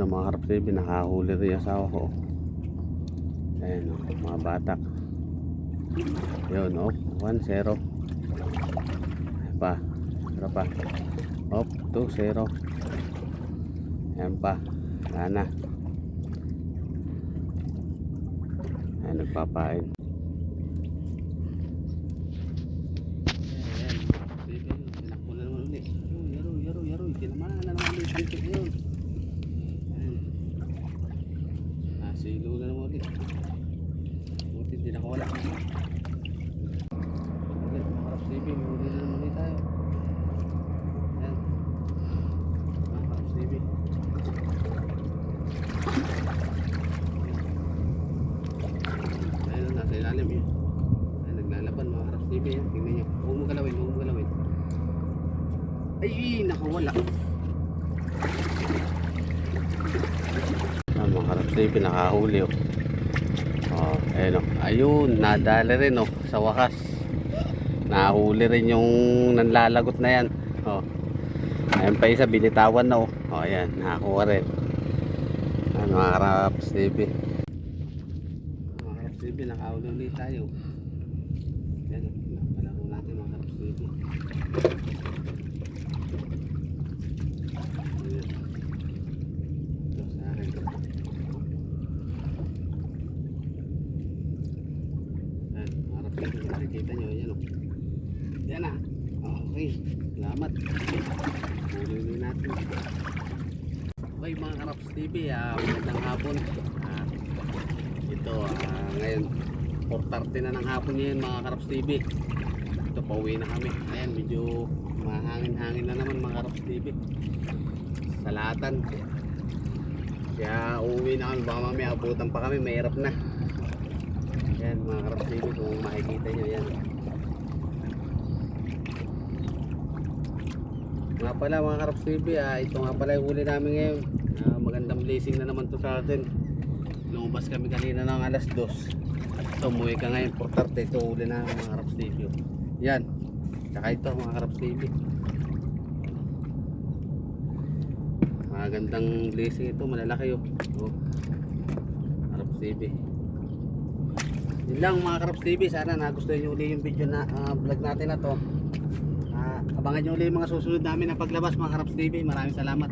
Ayan o mga Karaps TV, nakahuli rin yung asawa ko. Ayan o, mga batak. Yun o, 1-0. Pa, 0 pa. Op, 2-0. Ayan pa, wala na. Ayan, nagpapain. Ayan, tinakbo na naman ulit. Yaro, tinamahan na naman ulit. Ayun. Silo na naman ulit. Buti hindi nakawala. Ulit, mga Karaps TV, huli na naman ulit tayo. Ayan, mga Karaps TV. Ayun, nasa ilalim yun. Ayan, naglalaban mga Karaps TV. Tingnan nyo, huwag mo galawin. Ay, nakawala. Mga Karaps TV, nakahuli oh. Oh, ayun oh. Ayun, nadali rin oh, sa wakas. Nahuli rin yung nanlalagot na yan. Oh. Ayun pa isa, binitawan na oh. Oh, ayan, nakakuha rin. Ayan, mga Karaps TV. Mga Karaps TV, nakahuli ulit tayo. Ayan, napalaro natin mga Karaps TV. Nakikita nyo, yan o. Yan na. Okay, salamat. Huli natin. Okay mga Karaps TV, magandang hapon. Ito, ngayon 4:30 na ng hapon ngayon mga Karaps TV. Ito, pauwi na kami. Ayan, medyo mahangin-hangin na naman mga Karaps TV. Salatan. Kaya uuwi na kami, baka mamaya abutan pa kami, mahirap na. Yan mga Karaps TV, kung makikita nyo yan. Nga pala mga Karaps TV, ito nga pala yung huli namin ngayon. Magandang blessing na naman to sa atin. Lumabas kami kanina ng alas 2. So umuwi ka ngayon 4:30. Ito huli na mga Karaps TV. Yan, tsaka ito mga Karaps TV. Magandang blessing ito, malalaki oh. Karaps TV. Yun lang mga Karaps TV, sana nagustuhan nyo ulit yung video na vlog natin na to. Abangan nyo ulit yung mga susunod namin na paglabas mga Karaps TV. Maraming salamat.